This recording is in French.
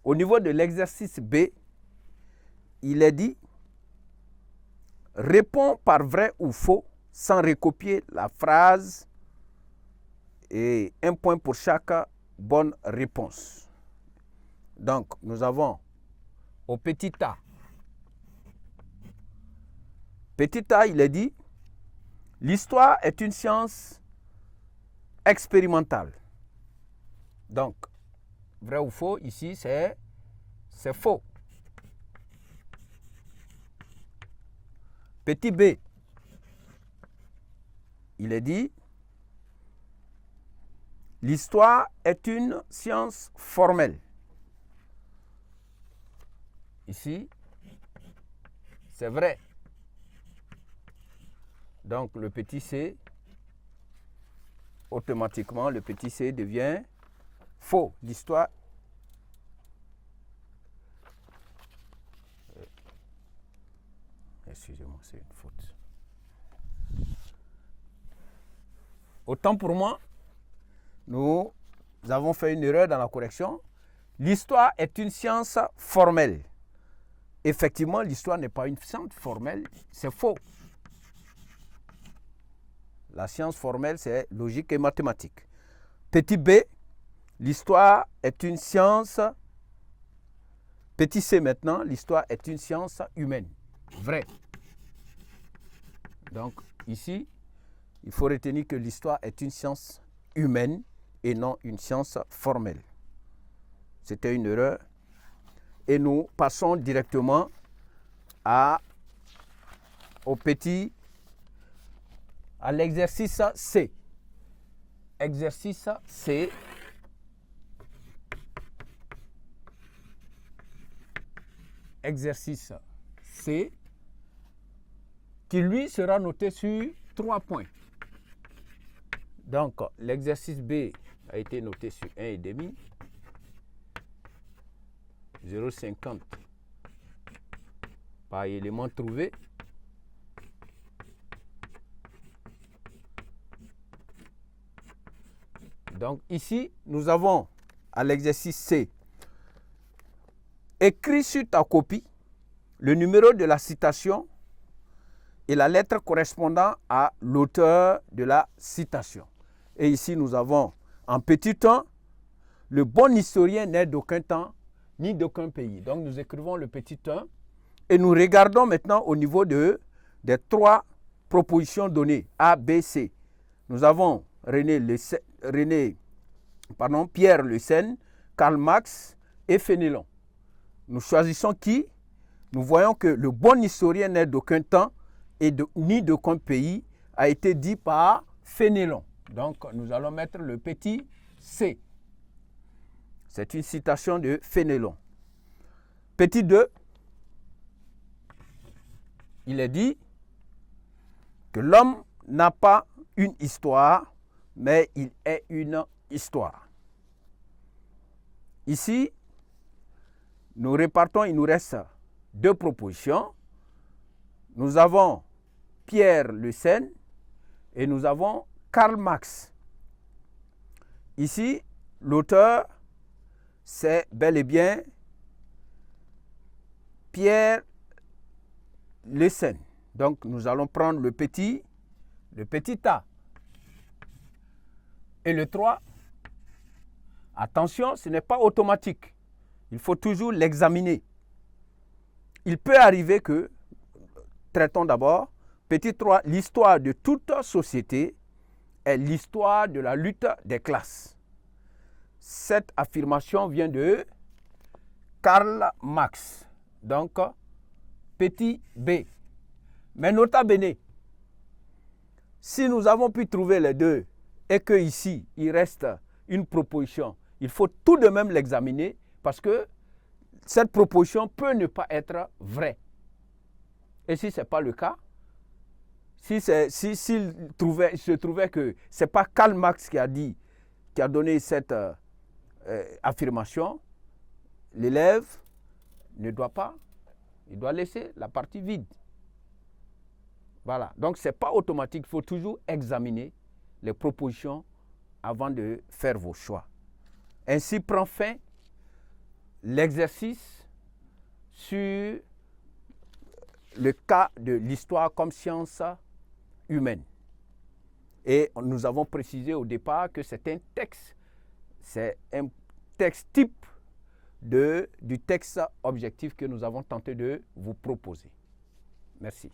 au niveau de l'exercice B, il est dit « Réponds par vrai ou faux sans recopier la phrase et un point pour chaque bonne réponse. » Donc, nous avons au petit A. Petit A, il est dit « L'histoire est une science expérimentale. » Donc, vrai ou faux, ici, c'est faux. Petit B, il est dit « L'histoire est une science formelle. » Ici, c'est vrai. Donc, le petit C, automatiquement, le petit C devient faux. L'histoire. Excusez-moi, c'est une faute. Autant pour moi, nous avons fait une erreur dans la correction. L'histoire est une science formelle. Effectivement, l'histoire n'est pas une science formelle, c'est faux. La science formelle, c'est logique et mathématique. Petit B, l'histoire est une science. Petit C maintenant, l'histoire est une science humaine. Vrai. Donc, ici, il faut retenir que l'histoire est une science humaine et non une science formelle. C'était une erreur. Et nous passons directement à l'exercice C. Exercice C. Exercice C, qui lui sera noté sur 3 points. Donc, l'exercice B a été noté sur 1,5. 0,50 par élément trouvé. Donc ici, nous avons à l'exercice C, écrit sur ta copie le numéro de la citation et la lettre correspondant à l'auteur de la citation. Et ici, nous avons en petit 1, le bon historien n'est d'aucun temps ni d'aucun pays. Donc, nous écrivons le petit 1 et nous regardons maintenant au niveau des 3 propositions données, A, B, C. Nous avons Pierre Le Seine, Karl Marx et Fénelon. Nous choisissons qui? Nous voyons que le bon historien n'est d'aucun temps ni d'aucun pays a été dit par Fénelon. Donc, nous allons mettre le petit C. C'est une citation de Fénelon. Petit 2, il est dit que l'homme n'a pas une histoire, mais il est une histoire. Ici, nous répartons, il nous reste 2 propositions. Nous avons Pierre Le Seine et nous avons Karl Marx. Ici, l'auteur, c'est bel et bien Pierre Le Seine. Donc, nous allons prendre le petit A. Et le 3, attention, ce n'est pas automatique. Il faut toujours l'examiner. Il peut arriver que, traitons d'abord, petit 3, l'histoire de toute société est l'histoire de la lutte des classes. Cette affirmation vient de Karl Marx. Donc, petit B. Mais nota bene, si nous avons pu trouver les deux et qu'ici, il reste une proposition, il faut tout de même l'examiner parce que cette proposition peut ne pas être vraie. Et si ce n'est pas le cas, s'il se trouvait que ce n'est pas Karl Marx qui a donné cette affirmation, l'élève ne doit pas, il doit laisser la partie vide. Voilà, donc ce n'est pas automatique, il faut toujours examiner les propositions avant de faire vos choix. Ainsi prend fin l'exercice sur le cas de l'histoire comme science humaine. Et nous avons précisé au départ que c'est un texte type du texte objectif que nous avons tenté de vous proposer. Merci.